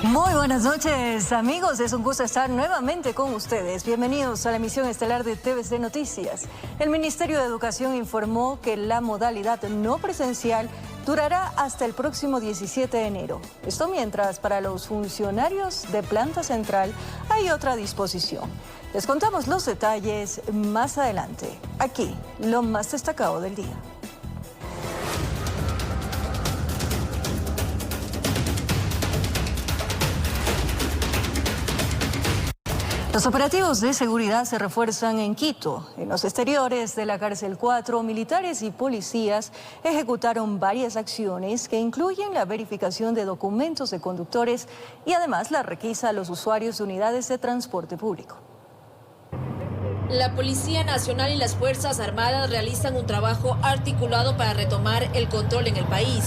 Muy buenas noches, amigos. Es un gusto estar nuevamente con ustedes. Bienvenidos a la emisión estelar de TVC Noticias. El Ministerio de Educación informó que la modalidad no presencial durará hasta el próximo 17 de enero. Esto mientras para los funcionarios de planta central hay otra disposición. Les contamos los detalles más adelante. Aquí, lo más destacado del día. Los operativos de seguridad se refuerzan en Quito. En los exteriores de la cárcel 4, militares y policías ejecutaron varias acciones que incluyen la verificación de documentos de conductores y además la requisa a los usuarios de unidades de transporte público. La Policía Nacional y las Fuerzas Armadas realizan un trabajo articulado para retomar el control en el país.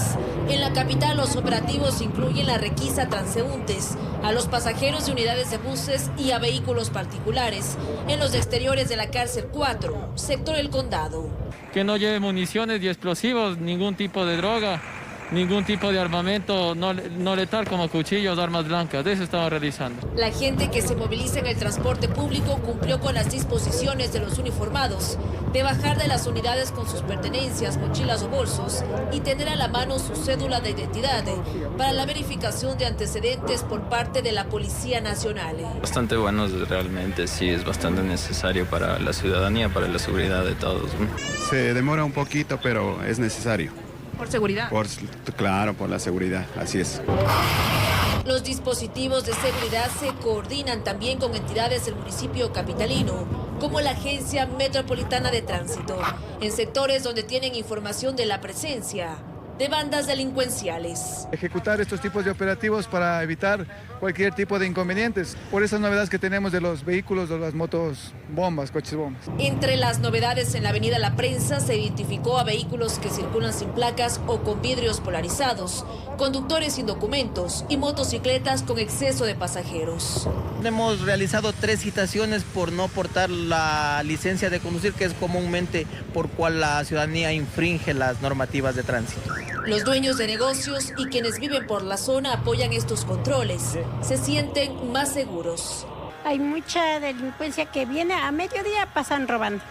En la capital, los operativos incluyen la requisa a transeúntes, a los pasajeros de unidades de buses y a vehículos particulares. En los exteriores de la cárcel 4, sector El Condado. Que no lleve municiones y explosivos, ningún tipo de droga, ningún tipo de armamento no letal como cuchillos o armas blancas. De eso estamos realizando. La gente que se moviliza en el transporte público cumplió con las disposiciones de los uniformados de bajar de las unidades con sus pertenencias, mochilas o bolsos y tener a la mano su cédula de identidad para la verificación de antecedentes por parte de la Policía Nacional. Bastante bueno realmente, sí, es bastante necesario para la ciudadanía, para la seguridad de todos. Se demora un poquito, pero es necesario. ¿Por seguridad? Claro, por la seguridad, así es. Los dispositivos de seguridad se coordinan también con entidades del municipio capitalino, como la Agencia Metropolitana de Tránsito, en sectores donde tienen información de la presencia de bandas delincuenciales. Ejecutar estos tipos de operativos para evitar cualquier tipo de inconvenientes, por esas novedades que tenemos de los vehículos, de las motos bombas, coches bombas. Entre las novedades en la avenida La Prensa se identificó a vehículos que circulan sin placas o con vidrios polarizados, conductores sin documentos y motocicletas con exceso de pasajeros. Hemos realizado 3 citaciones por no portar la licencia de conducir, que es comúnmente por cual la ciudadanía infringe las normativas de tránsito. Los dueños de negocios y quienes viven por la zona apoyan estos controles. Se sienten más seguros. Hay mucha delincuencia que viene a mediodía, pasan robando.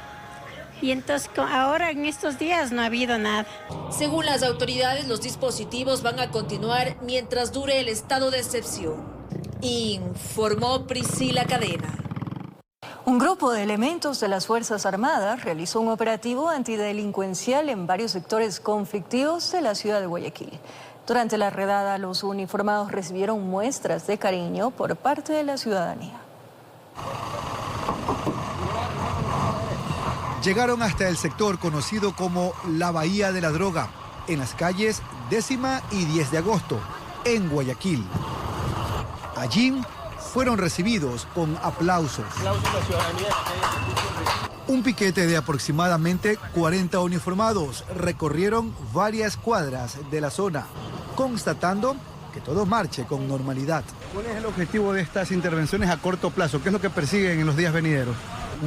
Y entonces ahora en estos días no ha habido nada. Según las autoridades, los dispositivos van a continuar mientras dure el estado de excepción. Informó Priscila Cadena. Un grupo de elementos de las Fuerzas Armadas realizó un operativo antidelincuencial en varios sectores conflictivos de la ciudad de Guayaquil. Durante la redada, los uniformados recibieron muestras de cariño por parte de la ciudadanía. Llegaron hasta el sector conocido como la Bahía de la Droga, en las calles 10ª y 10 de agosto, en Guayaquil. Allí fueron recibidos con aplausos. Un piquete de aproximadamente 40 uniformados recorrieron varias cuadras de la zona, constatando que todo marche con normalidad. ¿Cuál es el objetivo de estas intervenciones a corto plazo? ¿Qué es lo que persiguen en los días venideros?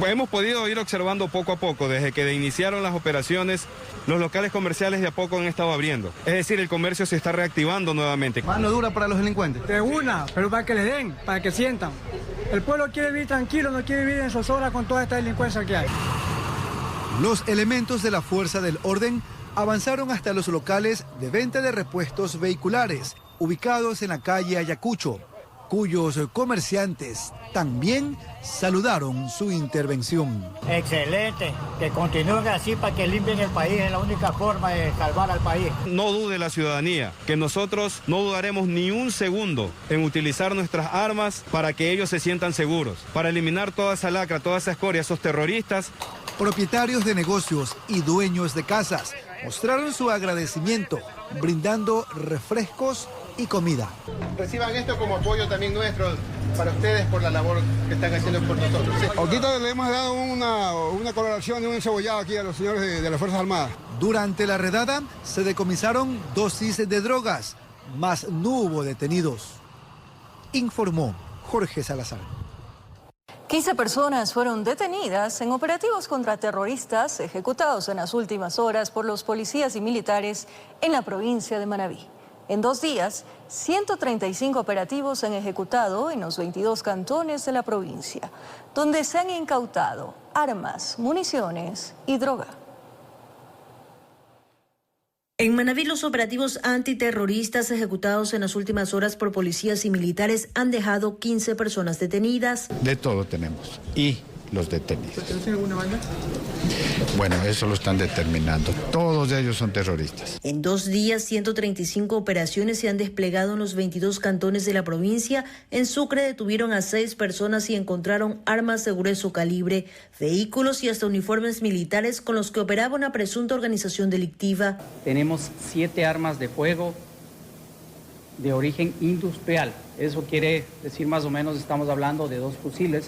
Hemos podido ir observando poco a poco, desde que iniciaron las operaciones, los locales comerciales de a poco han estado abriendo. Es decir, el comercio se está reactivando nuevamente. ¿Mano dura para los delincuentes? De una, pero para que les den, para que sientan. El pueblo quiere vivir tranquilo, no quiere vivir en zozobra con toda esta delincuencia que hay. Los elementos de la fuerza del orden avanzaron hasta los locales de venta de repuestos vehiculares, ubicados en la calle Ayacucho, cuyos comerciantes también saludaron su intervención. Excelente, que continúen así para que limpien el país, es la única forma de salvar al país. No dude la ciudadanía, que nosotros no dudaremos ni un segundo en utilizar nuestras armas para que ellos se sientan seguros, para eliminar toda esa lacra, toda esa escoria, esos terroristas. Propietarios de negocios y dueños de casas mostraron su agradecimiento, brindando refrescos y comida. Reciban esto como apoyo también nuestro para ustedes por la labor que están haciendo por nosotros. ¿Sí? Ahorita le hemos dado una coloración y un encebollado aquí a los señores de las Fuerzas Armadas. Durante la redada se decomisaron dosis de drogas, mas no hubo detenidos. Informó Jorge Salazar. 15 personas fueron detenidas en operativos contra terroristas ejecutados en las últimas horas por los policías y militares en la provincia de Manabí. En 2 días, 135 operativos se han ejecutado en los 22 cantones de la provincia, donde se han incautado armas, municiones y droga. En Manabí, los operativos antiterroristas ejecutados en las últimas horas por policías y militares han dejado 15 personas detenidas. De todo tenemos y los detenidos. ¿Tiene alguna banda? Bueno, eso lo están determinando. Todos ellos son terroristas. En 2 días, 135 operaciones se han desplegado en los 22 cantones de la provincia. En Sucre detuvieron a 6 personas y encontraron armas de grueso calibre, vehículos y hasta uniformes militares con los que operaba una presunta organización delictiva. Tenemos 7 armas de fuego de origen industrial. Eso quiere decir más o menos, estamos hablando de 2 fusiles,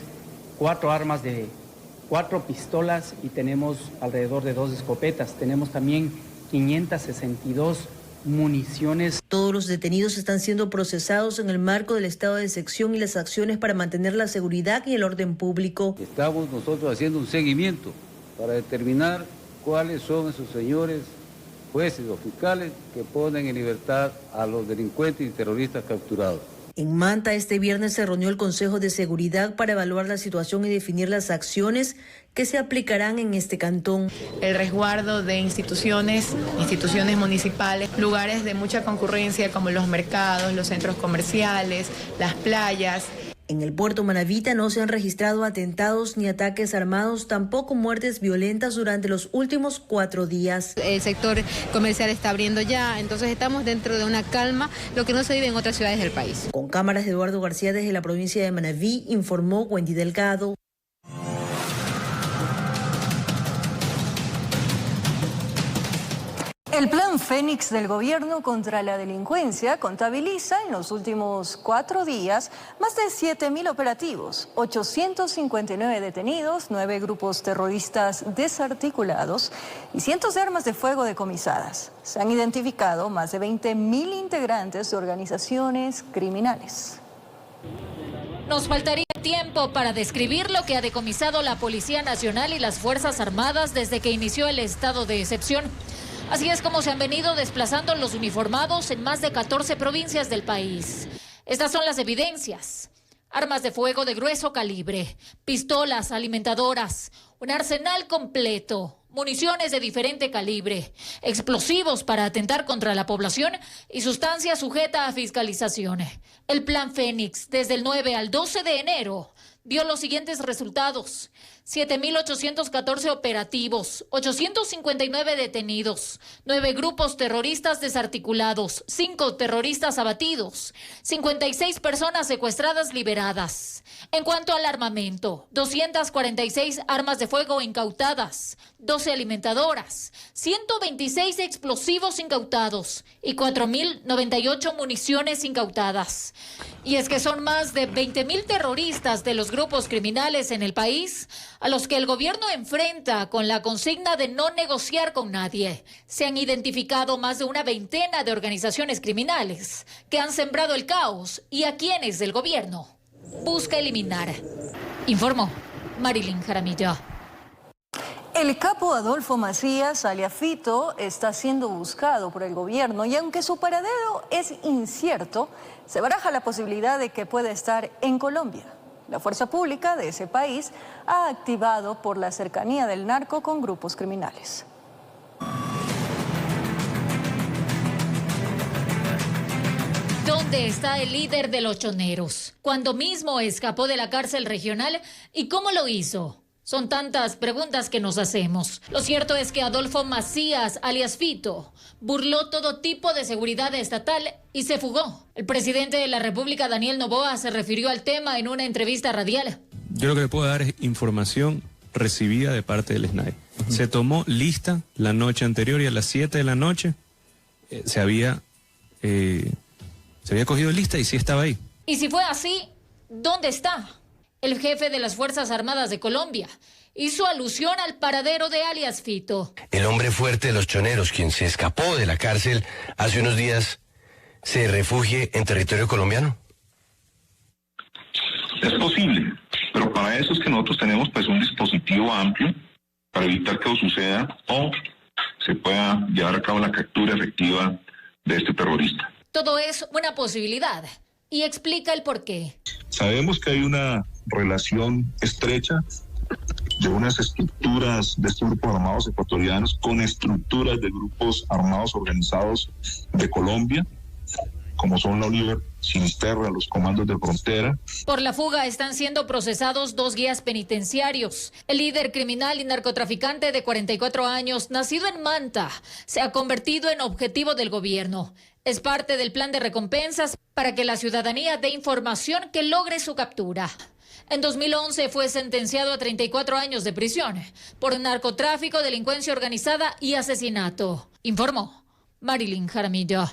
4 pistolas y tenemos alrededor de 2 escopetas. Tenemos también 562 municiones. Todos los detenidos están siendo procesados en el marco del estado de excepción y las acciones para mantener la seguridad y el orden público. Estamos nosotros haciendo un seguimiento para determinar cuáles son esos señores jueces o fiscales que ponen en libertad a los delincuentes y terroristas capturados. En Manta, este viernes se reunió el Consejo de Seguridad para evaluar la situación y definir las acciones que se aplicarán en este cantón. El resguardo de instituciones municipales, lugares de mucha concurrencia como los mercados, los centros comerciales, las playas. En el puerto Manavita no se han registrado atentados ni ataques armados, tampoco muertes violentas durante los últimos 4 días. El sector comercial está abriendo ya, entonces estamos dentro de una calma, lo que no se vive en otras ciudades del país. Con cámaras de Eduardo García desde la provincia de Manabí, informó Wendy Delgado. El Plan Fénix del gobierno contra la delincuencia contabiliza en los últimos 4 días más de 7.000 operativos, 859 detenidos, 9 grupos terroristas desarticulados y cientos de armas de fuego decomisadas. Se han identificado más de 20.000 integrantes de organizaciones criminales. Nos faltaría tiempo para describir lo que ha decomisado la Policía Nacional y las Fuerzas Armadas desde que inició el estado de excepción. Así es como se han venido desplazando los uniformados en más de 14 provincias del país. Estas son las evidencias. Armas de fuego de grueso calibre, pistolas alimentadoras, un arsenal completo, municiones de diferente calibre, explosivos para atentar contra la población y sustancia sujeta a fiscalización. El Plan Fénix, desde el 9 al 12 de enero, dio los siguientes resultados: 7.814 operativos, 859 detenidos, 9 grupos terroristas desarticulados, 5 terroristas abatidos, 56 personas secuestradas liberadas. En cuanto al armamento, 246 armas de fuego incautadas, 12 alimentadoras, 126 explosivos incautados y 4.098 municiones incautadas. Y es que son más de 20.000 terroristas de los grupos criminales en el país a los que el gobierno enfrenta con la consigna de no negociar con nadie. Se han identificado más de una veintena de organizaciones criminales que han sembrado el caos y a quienes el gobierno busca eliminar. Informó Marilyn Jaramillo. El capo Adolfo Macías, alias Fito, está siendo buscado por el gobierno y aunque su paradero es incierto, se baraja la posibilidad de que pueda estar en Colombia. La fuerza pública de ese país ha activado por la cercanía del narco con grupos criminales. ¿Dónde está el líder de los choneros? ¿Cuándo mismo escapó de la cárcel regional y cómo lo hizo? Son tantas preguntas que nos hacemos. Lo cierto es que Adolfo Macías, alias Fito, burló todo tipo de seguridad estatal y se fugó. El presidente de la República, Daniel Noboa, se refirió al tema en una entrevista radial. Yo lo que le puedo dar es información recibida de parte del SNAI. Se tomó lista la noche anterior y a las 7 de la noche se había cogido lista y sí estaba ahí. Y si fue así, ¿dónde está? El jefe de las Fuerzas Armadas de Colombia hizo alusión al paradero de alias Fito. El hombre fuerte de los choneros, quien se escapó de la cárcel hace unos días, ¿se refugie en territorio colombiano? Es posible, pero para eso es que nosotros tenemos pues un dispositivo amplio para evitar que eso suceda o se pueda llevar a cabo la captura efectiva de este terrorista. Todo es una posibilidad y explica el porqué. Sabemos que hay una relación estrecha de unas estructuras de estos grupos armados ecuatorianos con estructuras de grupos armados organizados de Colombia, como son la Unión Sinisterra, los comandos de frontera. Por la fuga están siendo procesados 2 guías penitenciarios. El líder criminal y narcotraficante de 44 años, nacido en Manta, se ha convertido en objetivo del gobierno. Es parte del plan de recompensas para que la ciudadanía dé información que logre su captura. En 2011 fue sentenciado a 34 años de prisión por narcotráfico, delincuencia organizada y asesinato. Informó Marilyn Jaramillo.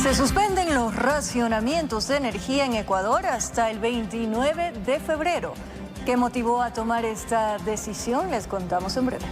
Se suspenden los racionamientos de energía en Ecuador hasta el 29 de febrero. ¿Qué motivó a tomar esta decisión? Les contamos en breve.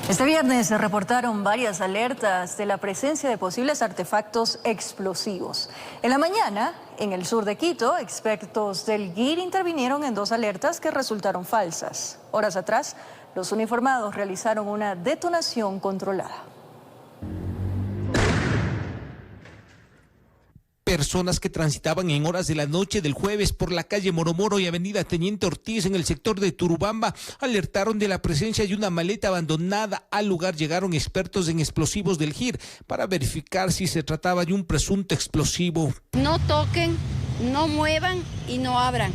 Este viernes se reportaron varias alertas de la presencia de posibles artefactos explosivos. En la mañana, en el sur de Quito, expertos del GIR intervinieron en 2 alertas que resultaron falsas. Horas atrás, los uniformados realizaron una detonación controlada. Personas que transitaban en horas de la noche del jueves por la calle Moromoro y avenida Teniente Ortiz en el sector de Turubamba alertaron de la presencia de una maleta abandonada. Al lugar llegaron expertos en explosivos del GIR para verificar si se trataba de un presunto explosivo. No toquen, no muevan y no abran.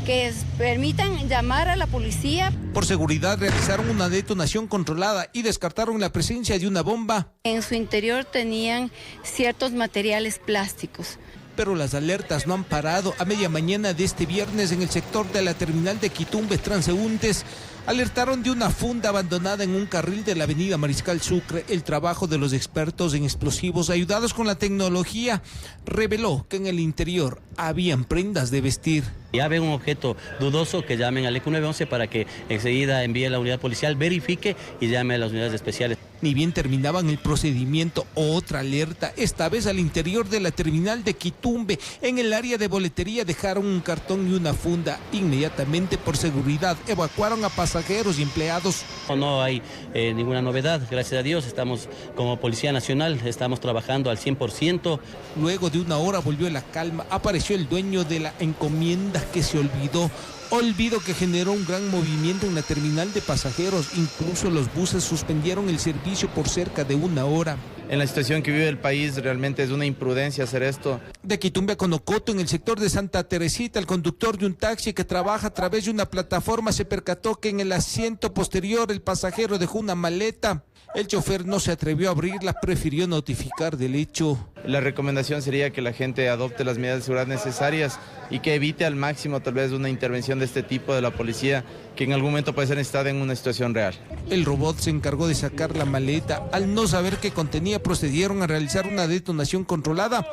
Que permitan llamar a la policía. Por seguridad realizaron una detonación controlada y descartaron la presencia de una bomba. En su interior tenían ciertos materiales plásticos. Pero las alertas no han parado. A media mañana de este viernes en el sector de la terminal de Quitumbe, transeúntes alertaron de una funda abandonada en un carril de la avenida Mariscal Sucre. El trabajo de los expertos en explosivos, ayudados con la tecnología, reveló que en el interior habían prendas de vestir. Ya ven un objeto dudoso, que llamen al ECU 911 para que enseguida envíe la unidad policial, verifique y llame a las unidades especiales. Ni bien terminaban el procedimiento, otra alerta, esta vez al interior de la terminal de Quitumbe. En el área de boletería dejaron un cartón y una funda. Inmediatamente, por seguridad, evacuaron a pasajeros y empleados. No hay ninguna novedad, gracias a Dios. Estamos como Policía Nacional, estamos trabajando al 100%. Luego de una hora volvió la calma. Apareció el dueño de la encomienda que se olvidó. Olvido que generó un gran movimiento en la terminal de pasajeros. Incluso los buses suspendieron el servicio por cerca de una hora. En la situación que vive el país, realmente es una imprudencia hacer esto. De Quitumbe a Conocoto, en el sector de Santa Teresita, el conductor de un taxi que trabaja a través de una plataforma se percató que en el asiento posterior el pasajero dejó una maleta. El chofer no se atrevió a abrirla, prefirió notificar del hecho. La recomendación sería que la gente adopte las medidas de seguridad necesarias y que evite al máximo tal vez una intervención de este tipo de la policía, que en algún momento puede ser necesitada en una situación real. El robot se encargó de sacar la maleta. Al no saber qué contenía, procedieron a realizar una detonación controlada.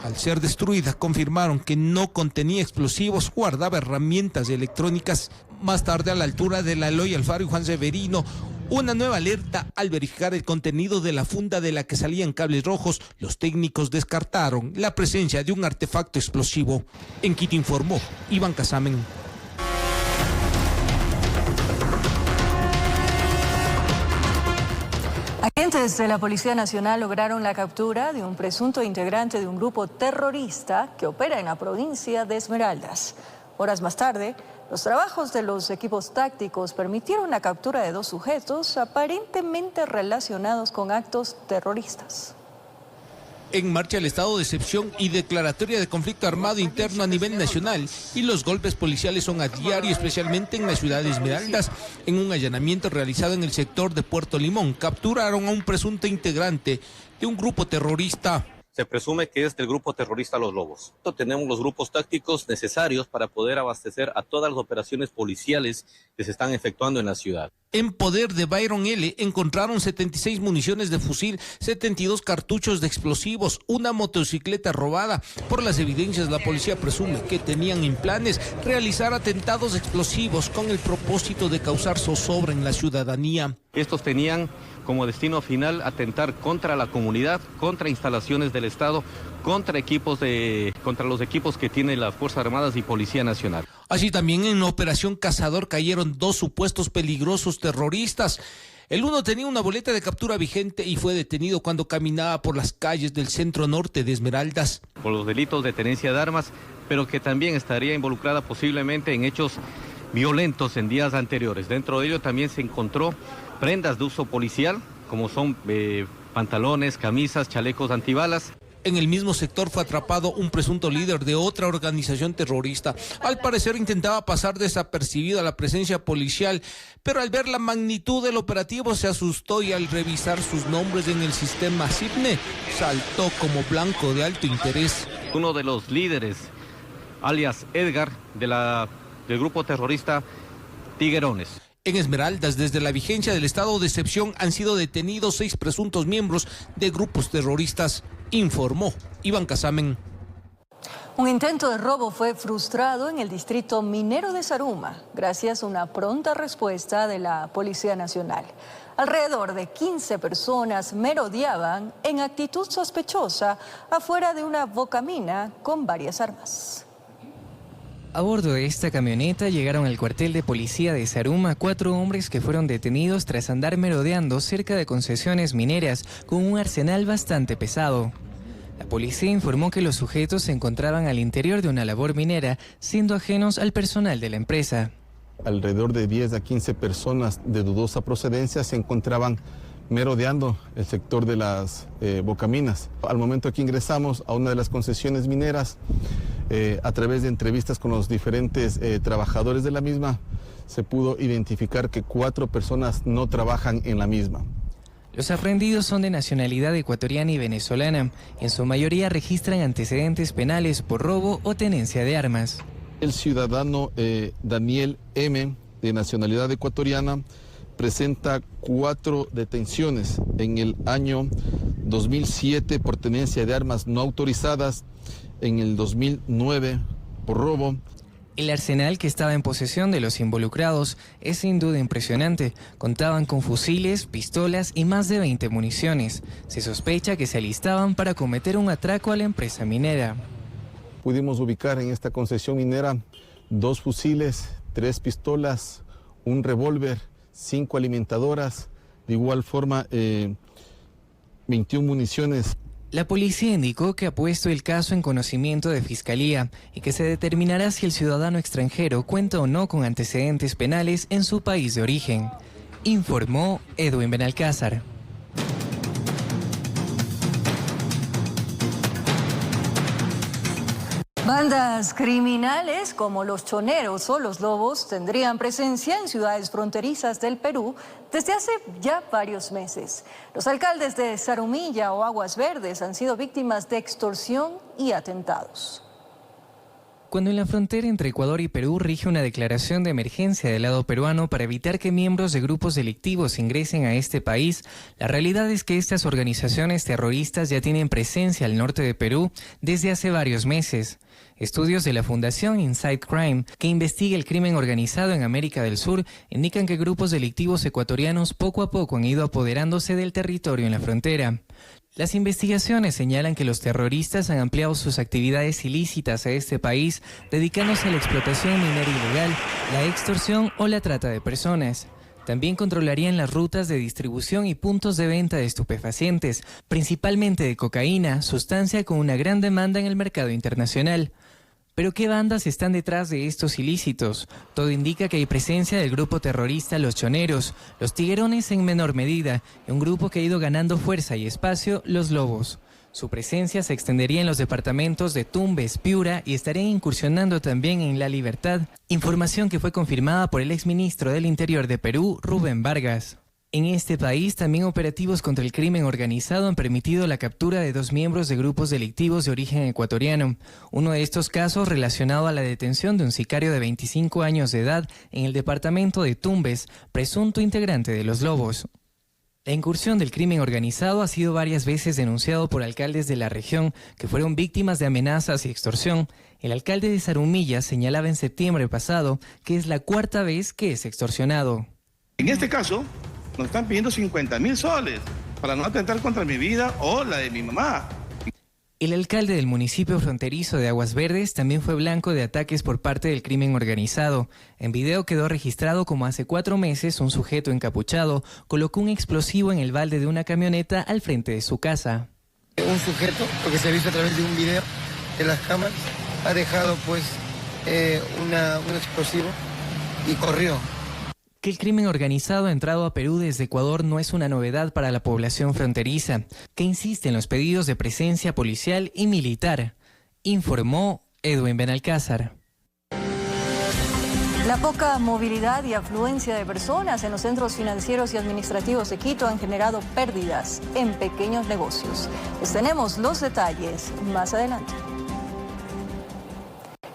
Al ser destruida, confirmaron que no contenía explosivos, guardaba herramientas electrónicas. Más tarde, a la altura de la Eloy Alfaro y Juan Severino, una nueva alerta al verificar el contenido de la funda de la que salían cables rojos. Los técnicos descartaron la presencia de un artefacto explosivo. En Quito informó Iván Casamen. Agentes de la Policía Nacional lograron la captura de un presunto integrante de un grupo terrorista que opera en la provincia de Esmeraldas. Horas más tarde, los trabajos de los equipos tácticos permitieron la captura de 2 sujetos aparentemente relacionados con actos terroristas. En marcha el estado de excepción y declaratoria de conflicto armado interno a nivel nacional, y los golpes policiales son a diario, especialmente en la ciudad de Esmeraldas. En un allanamiento realizado en el sector de Puerto Limón, capturaron a un presunto integrante de un grupo terrorista. Se presume que es del grupo terrorista Los Lobos. Tenemos los grupos tácticos necesarios para poder abastecer a todas las operaciones policiales que se están efectuando en la ciudad. En poder de Byron L. encontraron 76 municiones de fusil, 72 cartuchos de explosivos, una motocicleta robada. Por las evidencias, la policía presume que tenían en planes realizar atentados explosivos con el propósito de causar zozobra en la ciudadanía. Estos tenían como destino final atentar contra la comunidad, contra instalaciones del Estado, contra los equipos que tiene las Fuerzas Armadas y Policía Nacional. Así también en la operación Cazador cayeron 2 supuestos peligrosos terroristas. El uno tenía una boleta de captura vigente y fue detenido cuando caminaba por las calles del centro norte de Esmeraldas. Por los delitos de tenencia de armas, pero que también estaría involucrada posiblemente en hechos violentos en días anteriores. Dentro de ello también se encontró prendas de uso policial, como son pantalones, camisas, chalecos antibalas. En el mismo sector fue atrapado un presunto líder de otra organización terrorista. Al parecer intentaba pasar desapercibida la presencia policial, pero al ver la magnitud del operativo se asustó y al revisar sus nombres en el sistema CIPNE, saltó como blanco de alto interés. Uno de los líderes, alias Edgar, del grupo terrorista Tiguerones. En Esmeraldas, desde la vigencia del estado de excepción, han sido detenidos 6 presuntos miembros de grupos terroristas, informó Iván Casamen. Un intento de robo fue frustrado en el distrito minero de Zaruma, gracias a una pronta respuesta de la Policía Nacional. Alrededor de 15 personas merodeaban en actitud sospechosa afuera de una bocamina con varias armas. A bordo de esta camioneta llegaron al cuartel de policía de Zaruma 4 hombres que fueron detenidos tras andar merodeando cerca de concesiones mineras con un arsenal bastante pesado. La policía informó que los sujetos se encontraban al interior de una labor minera, siendo ajenos al personal de la empresa. Alrededor de 10 a 15 personas de dudosa procedencia se encontraban merodeando el sector de las bocaminas. Al momento que ingresamos a una de las concesiones mineras, a través de entrevistas con los diferentes trabajadores de la misma, se pudo identificar que 4 personas no trabajan en la misma. Los aprendidos son de nacionalidad ecuatoriana y venezolana. En su mayoría registran antecedentes penales por robo o tenencia de armas. El ciudadano Daniel M., de nacionalidad ecuatoriana, presenta 4 detenciones en el año 2007 por tenencia de armas no autorizadas, en el 2009 por robo. El arsenal que estaba en posesión de los involucrados es sin duda impresionante. Contaban con fusiles, pistolas y más de 20 municiones. Se sospecha que se alistaban para cometer un atraco a la empresa minera. Pudimos ubicar en esta concesión minera 2 fusiles, 3 pistolas, un revólver, 5 alimentadoras, de igual forma 21 municiones. La policía indicó que ha puesto el caso en conocimiento de Fiscalía y que se determinará si el ciudadano extranjero cuenta o no con antecedentes penales en su país de origen, informó Edwin Benalcázar. Bandas criminales como los choneros o los lobos tendrían presencia en ciudades fronterizas del Perú desde hace ya varios meses. Los alcaldes de Zarumilla o Aguas Verdes han sido víctimas de extorsión y atentados. Cuando en la frontera entre Ecuador y Perú rige una declaración de emergencia del lado peruano para evitar que miembros de grupos delictivos ingresen a este país, la realidad es que estas organizaciones terroristas ya tienen presencia al norte de Perú desde hace varios meses. Estudios de la Fundación Inside Crime, que investiga el crimen organizado en América del Sur, indican que grupos delictivos ecuatorianos poco a poco han ido apoderándose del territorio en la frontera. Las investigaciones señalan que los terroristas han ampliado sus actividades ilícitas a este país, dedicándose a la explotación minera ilegal, la extorsión o la trata de personas. También controlarían las rutas de distribución y puntos de venta de estupefacientes, principalmente de cocaína, sustancia con una gran demanda en el mercado internacional. ¿Pero qué bandas están detrás de estos ilícitos? Todo indica que hay presencia del grupo terrorista Los Choneros, los Tiguerones en menor medida, y un grupo que ha ido ganando fuerza y espacio, Los Lobos. Su presencia se extendería en los departamentos de Tumbes, Piura y estarían incursionando también en La Libertad, información que fue confirmada por el exministro del Interior de Perú, Rubén Vargas. En este país, también operativos contra el crimen organizado han permitido la captura de 2 miembros de grupos delictivos de origen ecuatoriano. Uno de estos casos relacionado a la detención de un sicario de 25 años de edad en el departamento de Tumbes, presunto integrante de Los Lobos. La incursión del crimen organizado ha sido varias veces denunciado por alcaldes de la región que fueron víctimas de amenazas y extorsión. El alcalde de Zarumilla señalaba en septiembre pasado que es la 4ª vez que es extorsionado. En este caso, nos están pidiendo 50.000 soles para no atentar contra mi vida o la de mi mamá. El alcalde del municipio fronterizo de Aguas Verdes también fue blanco de ataques por parte del crimen organizado. En video quedó registrado como hace 4 meses un sujeto encapuchado colocó un explosivo en el balde de una camioneta al frente de su casa. Un sujeto, porque se ha visto a través de un video de las cámaras, ha dejado pues un explosivo y corrió. Que el crimen organizado ha entrado a Perú desde Ecuador no es una novedad para la población fronteriza, que insiste en los pedidos de presencia policial y militar, informó Edwin Benalcázar. La poca movilidad y afluencia de personas en los centros financieros y administrativos de Quito han generado pérdidas en pequeños negocios. Les tenemos los detalles más adelante.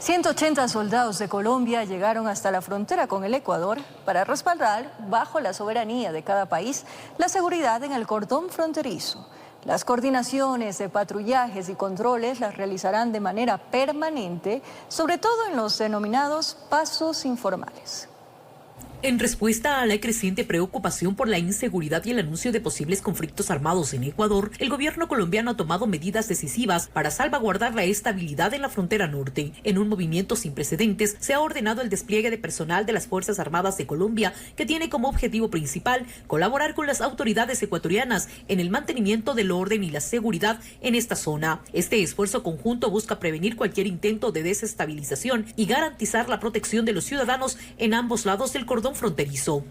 180 soldados de Colombia llegaron hasta la frontera con el Ecuador para respaldar, bajo la soberanía de cada país, la seguridad en el cordón fronterizo. Las coordinaciones de patrullajes y controles las realizarán de manera permanente, sobre todo en los denominados pasos informales. En respuesta a la creciente preocupación por la inseguridad y el anuncio de posibles conflictos armados en Ecuador, el gobierno colombiano ha tomado medidas decisivas para salvaguardar la estabilidad en la frontera norte. En un movimiento sin precedentes, se ha ordenado el despliegue de personal de las Fuerzas Armadas de Colombia, que tiene como objetivo principal colaborar con las autoridades ecuatorianas en el mantenimiento del orden y la seguridad en esta zona. Este esfuerzo conjunto busca prevenir cualquier intento de desestabilización y garantizar la protección de los ciudadanos en ambos lados del cordón fronterizo.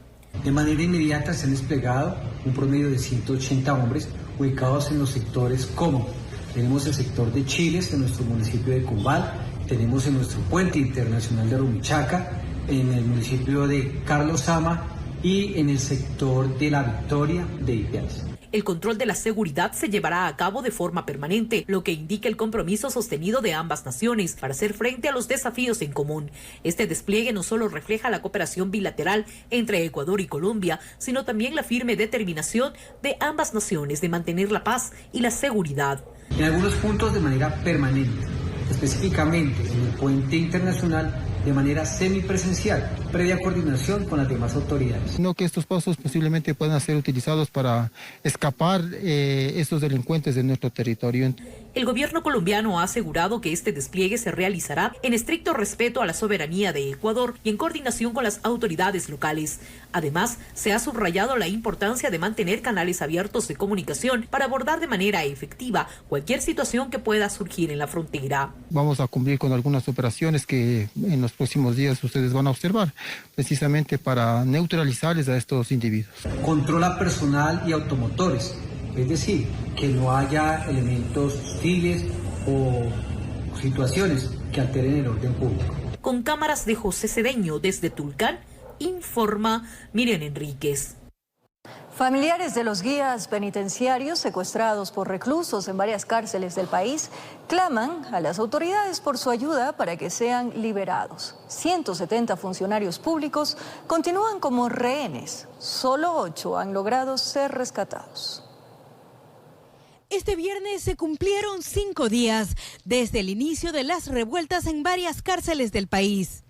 De manera inmediata se han desplegado un promedio de 180 hombres ubicados en los sectores como tenemos el sector de Chiles en nuestro municipio de Cumbal, tenemos en nuestro puente internacional de Rumichaca, en el municipio de Carlos Sama y en el sector de La Victoria de Ipiales. El control de la seguridad se llevará a cabo de forma permanente, lo que indica el compromiso sostenido de ambas naciones para hacer frente a los desafíos en común. Este despliegue no solo refleja la cooperación bilateral entre Ecuador y Colombia, sino también la firme determinación de ambas naciones de mantener la paz y la seguridad. En algunos puntos de manera permanente, específicamente en el puente internacional de manera semipresencial, previa coordinación con las demás autoridades. No que estos pasos posiblemente puedan ser utilizados para escapar estos delincuentes de nuestro territorio. El gobierno colombiano ha asegurado que este despliegue se realizará en estricto respeto a la soberanía de Ecuador y en coordinación con las autoridades locales. Además, se ha subrayado la importancia de mantener canales abiertos de comunicación para abordar de manera efectiva cualquier situación que pueda surgir en la frontera. Vamos a cumplir con algunas operaciones que en los próximos días ustedes van a observar, precisamente para neutralizarles a estos individuos. Controla personal y automotores, es decir, que no haya elementos hostiles o situaciones que alteren el orden público. Con cámaras de José Cedeño desde Tulcán, informa Miriam Enríquez. Familiares de los guías penitenciarios secuestrados por reclusos en varias cárceles del país claman a las autoridades por su ayuda para que sean liberados. 170 funcionarios públicos continúan como rehenes. Solo 8 han logrado ser rescatados. Este viernes se cumplieron 5 días desde el inicio de las revueltas en varias cárceles del país.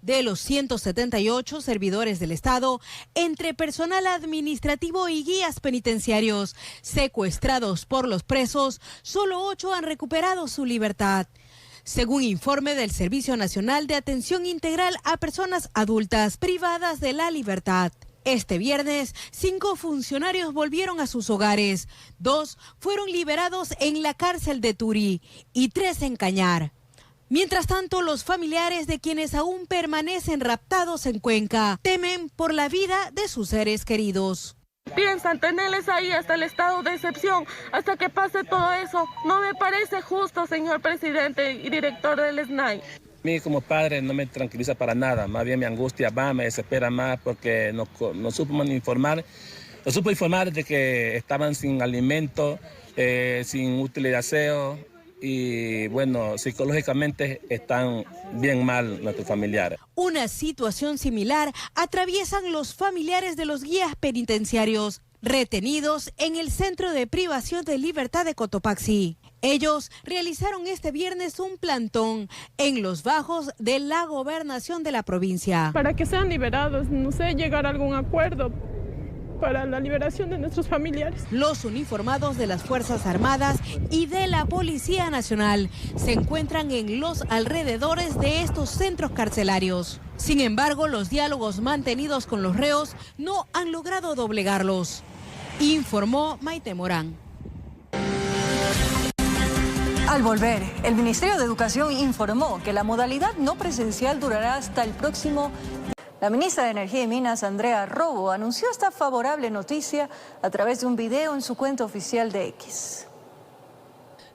De los 178 servidores del Estado, entre personal administrativo y guías penitenciarios secuestrados por los presos, solo 8 han recuperado su libertad. Según informe del Servicio Nacional de Atención Integral a Personas Adultas Privadas de la Libertad. Este viernes, 5 funcionarios volvieron a sus hogares. 2 fueron liberados en la cárcel de Turí y 3 en Cañar. Mientras tanto, los familiares de quienes aún permanecen raptados en Cuenca temen por la vida de sus seres queridos. Piensan tenerles ahí hasta el estado de excepción, hasta que pase todo eso. No me parece justo, señor presidente y director del SNAI. A mí como padre no me tranquiliza para nada, más bien me angustia más, me desespera más porque no supo informar. No supo informar de que estaban sin alimento, sin útiles de aseo. Y bueno, psicológicamente están bien mal nuestros familiares. Una situación similar atraviesan los familiares de los guías penitenciarios retenidos en el Centro de Privación de Libertad de Cotopaxi. Ellos realizaron este viernes un plantón en los bajos de la gobernación de la provincia. Para que sean liberados, no sé, llegar a algún acuerdo, para la liberación de nuestros familiares. Los uniformados de las Fuerzas Armadas y de la Policía Nacional se encuentran en los alrededores de estos centros carcelarios. Sin embargo, los diálogos mantenidos con los reos no han logrado doblegarlos, informó Maite Morán. Al volver, el Ministerio de Educación informó que la modalidad no presencial durará hasta el próximo. La ministra de Energía y Minas, Andrea Robo, anunció esta favorable noticia a través de un video en su cuenta oficial de X.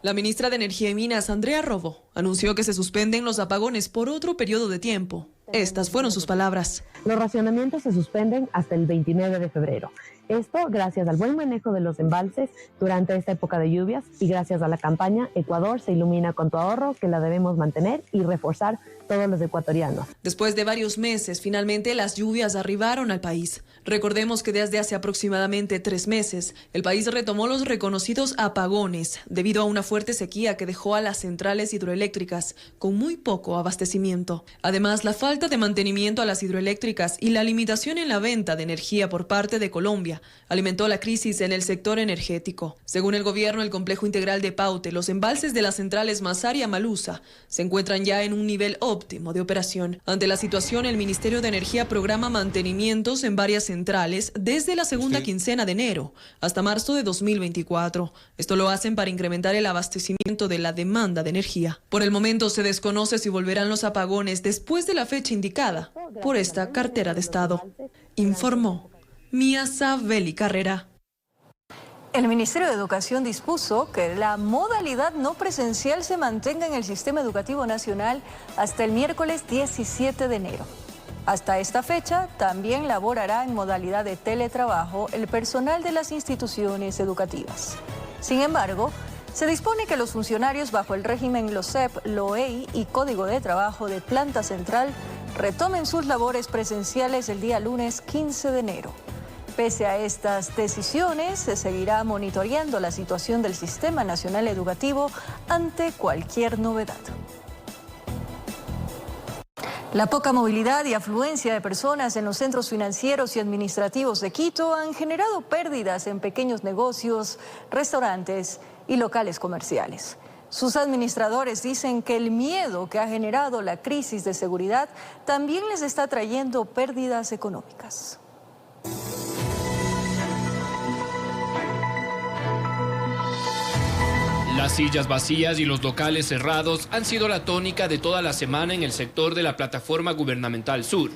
La ministra de Energía y Minas, Andrea Robo, anunció que se suspenden los apagones por otro periodo de tiempo. Estas fueron sus palabras. Los racionamientos se suspenden hasta el 29 de febrero. Esto gracias al buen manejo de los embalses durante esta época de lluvias y gracias a la campaña Ecuador se ilumina con tu ahorro, que la debemos mantener y reforzar todos los ecuatorianos. Después de varios meses, finalmente las lluvias arribaron al país. Recordemos que desde hace aproximadamente 3 meses, el país retomó los reconocidos apagones debido a una fuerte sequía que dejó a las centrales hidroeléctricas con muy poco abastecimiento. Además, la falta de mantenimiento a las hidroeléctricas y la limitación en la venta de energía por parte de Colombia alimentó la crisis en el sector energético. Según el gobierno, el complejo integral de Paute, los embalses de las centrales Mazar y Amalusa se encuentran ya en un nivel óptimo de operación. Ante la situación, el Ministerio de Energía programa mantenimientos en varias centrales desde la segunda quincena de enero hasta marzo de 2024. Esto lo hacen para incrementar el abastecimiento de la demanda de energía. Por el momento se desconoce si volverán los apagones después de la fecha indicada por esta cartera de Estado, informó Mía Sabeli Carrera. El Ministerio de Educación dispuso que la modalidad no presencial se mantenga en el sistema educativo nacional hasta el miércoles 17 de enero. Hasta esta fecha también laborará en modalidad de teletrabajo el personal de las instituciones educativas. Sin embargo, se dispone que los funcionarios bajo el régimen LOCEP, LOEI y Código de Trabajo de Planta Central retomen sus labores presenciales el día lunes 15 de enero. Pese a estas decisiones, se seguirá monitoreando la situación del Sistema Nacional Educativo ante cualquier novedad. La poca movilidad y afluencia de personas en los centros financieros y administrativos de Quito han generado pérdidas en pequeños negocios, restaurantes y locales comerciales. Sus administradores dicen que el miedo que ha generado la crisis de seguridad también les está trayendo pérdidas económicas. Las sillas vacías y los locales cerrados han sido la tónica de toda la semana en el sector de la Plataforma Gubernamental Sur.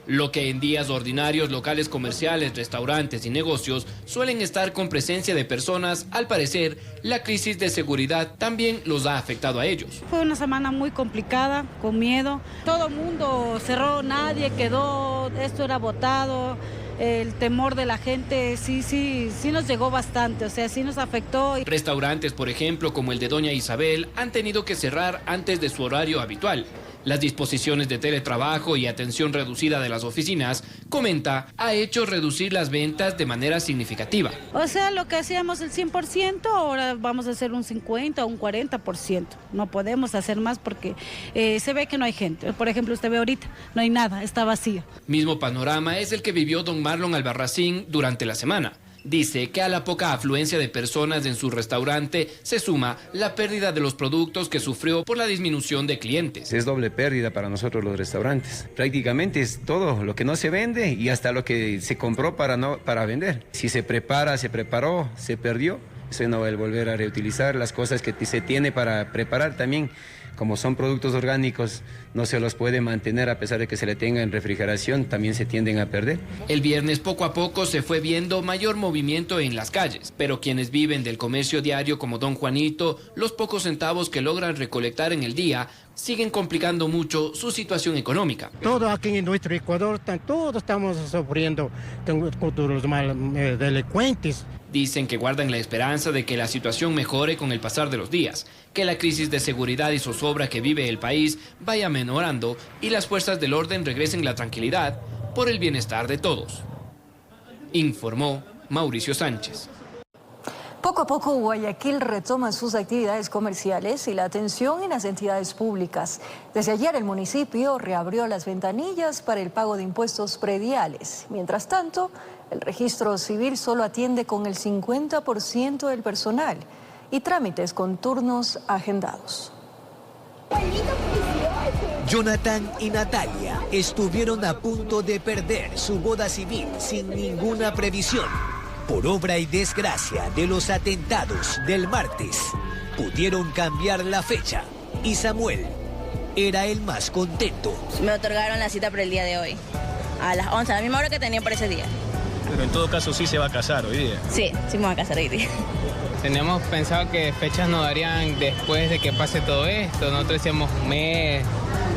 Lo que en días ordinarios locales comerciales, restaurantes y negocios suelen estar con presencia de personas, al parecer la crisis de seguridad también los ha afectado a ellos. Fue una semana muy complicada, con miedo. Todo el mundo cerró, nadie quedó, esto era votado. El temor de la gente sí nos llegó bastante, o sea, sí nos afectó. Restaurantes, por ejemplo, como el de Doña Isabel, han tenido que cerrar antes de su horario habitual. Las disposiciones de teletrabajo y atención reducida de las oficinas, comenta, ha hecho reducir las ventas de manera significativa. O sea, lo que hacíamos el 100%, ahora vamos a hacer un 50 o un 40%. No podemos hacer más porque se ve que no hay gente. Por ejemplo, usted ve ahorita, no hay nada, está vacío. Mismo panorama es el que vivió don Marlon Albarracín durante la semana. Dice que a la poca afluencia de personas en su restaurante se suma la pérdida de los productos que sufrió por la disminución de clientes. Es doble pérdida para nosotros los restaurantes. Prácticamente es todo lo que no se vende y hasta lo que se compró para vender. Si se prepara, se preparó, se perdió, eso no va a volver a reutilizar. Las cosas que se tiene para preparar también, como son productos orgánicos, no se los puede mantener a pesar de que se le tenga en refrigeración, también se tienden a perder. El viernes poco a poco se fue viendo mayor movimiento en las calles, pero quienes viven del comercio diario como don Juanito, los pocos centavos que logran recolectar en el día, siguen complicando mucho su situación económica. Todo aquí en nuestro Ecuador, todos estamos sufriendo con los delincuentes. Dicen que guardan la esperanza de que la situación mejore con el pasar de los días, que la crisis de seguridad y zozobra que vive el país vaya mejorando y las fuerzas del orden regresen la tranquilidad por el bienestar de todos. Informó Mauricio Sánchez. Poco a poco Guayaquil retoma sus actividades comerciales y la atención en las entidades públicas. Desde ayer el municipio reabrió las ventanillas para el pago de impuestos prediales. Mientras tanto, El registro civil solo atiende con el 50% del personal y trámites con turnos agendados. Jonathan y Natalia estuvieron a punto de perder su boda civil sin ninguna previsión. Por obra y desgracia de los atentados del martes, pudieron cambiar la fecha y Samuel era el más contento. Me otorgaron la cita para el día de hoy, a las 11, a la misma hora que tenía para ese día. Pero en todo caso sí se va a casar hoy día. Sí, sí me voy a casar hoy día. Teníamos pensado que fechas nos darían después de que pase todo esto. Nosotros decíamos un mes,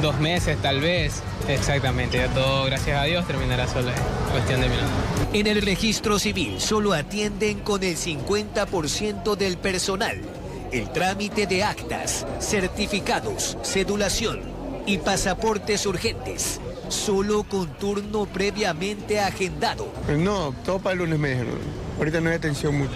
2 meses tal vez. Exactamente, ya todo, gracias a Dios, terminará solo en cuestión de minutos. En el registro civil solo atienden con el 50% del personal. El trámite de actas, certificados, cedulación y pasaportes urgentes, solo con turno previamente agendado. No, todo para el lunes me dijeron. Ahorita no hay atención mucho.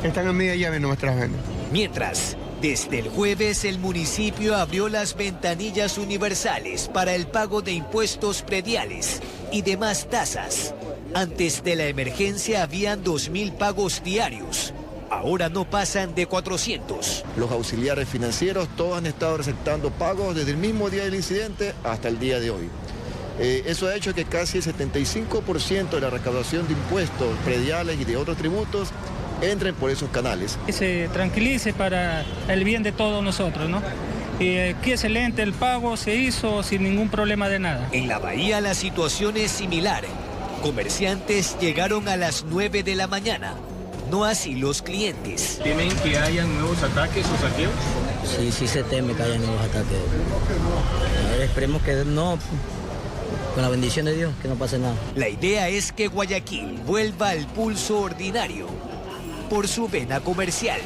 Están a media llave nomás trabajando. Mientras, desde el jueves el municipio abrió las ventanillas universales para el pago de impuestos prediales y demás tasas. Antes de la emergencia habían 2.000 pagos diarios. Ahora no pasan de 400. Los auxiliares financieros todos han estado receptando pagos desde el mismo día del incidente hasta el día de hoy. Eso ha hecho que casi el 75% de la recaudación de impuestos prediales y de otros tributos entren por esos canales. Que se tranquilice para el bien de todos nosotros, ¿no? Qué excelente, el pago se hizo sin ningún problema de nada. En la bahía la situación es similar. Comerciantes llegaron a las 9 de la mañana, no así los clientes. ¿Temen que hayan nuevos ataques o saqueos? Sí se teme que haya nuevos ataques. A ver, esperemos que no, con la bendición de Dios, que no pase nada. La idea es que Guayaquil vuelva al pulso ordinario por su vena comercial,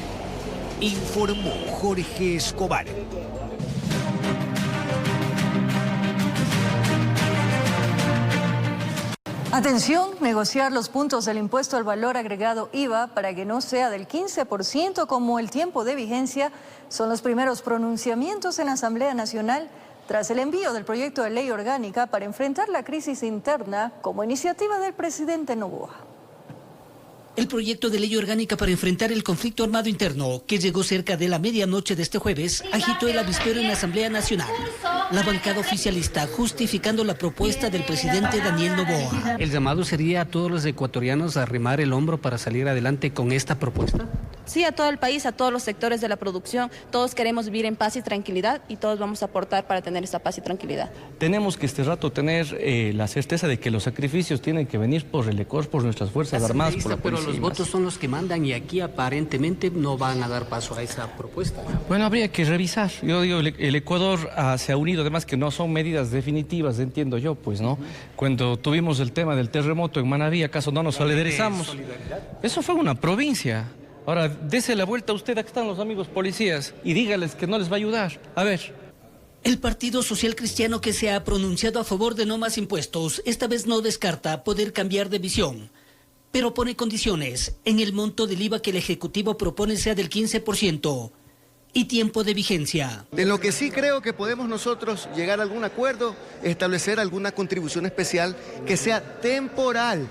informó Jorge Escobar. Atención, negociar los puntos del impuesto al valor agregado IVA para que no sea del 15% como el tiempo de vigencia son los primeros pronunciamientos en la Asamblea Nacional tras el envío del proyecto de ley orgánica para enfrentar la crisis interna como iniciativa del presidente Noboa. El proyecto de ley orgánica para enfrentar el conflicto armado interno, que llegó cerca de la medianoche de este jueves, agitó el avispero en la Asamblea Nacional. La bancada oficialista justificando la propuesta del presidente Daniel Noboa. ¿El llamado sería a todos los ecuatorianos a arrimar el hombro para salir adelante con esta propuesta? Sí, a todo el país, a todos los sectores de la producción. Todos queremos vivir en paz y tranquilidad y todos vamos a aportar para tener esa paz y tranquilidad. Tenemos que este rato tener la certeza de que los sacrificios tienen que venir por el ECOR, por nuestras Fuerzas Armadas, por la policía. Pero los votos son los que mandan y aquí aparentemente no van a dar paso a esa propuesta. Bueno, habría que revisar. Yo digo, el Ecuador se ha unido, además que no son medidas definitivas, entiendo yo, pues, ¿no? Cuando tuvimos el tema del terremoto en Manabí, ¿acaso no nos solidarizamos? Eso fue una provincia. Ahora, dese la vuelta a usted, aquí están los amigos policías, y dígales que no les va a ayudar. A ver. El Partido Social Cristiano, que se ha pronunciado a favor de no más impuestos, esta vez no descarta poder cambiar de visión, pero pone condiciones. En el monto del IVA que el Ejecutivo propone sea del 15% y tiempo de vigencia. En lo que sí creo que podemos nosotros llegar a algún acuerdo, establecer alguna contribución especial que sea temporal,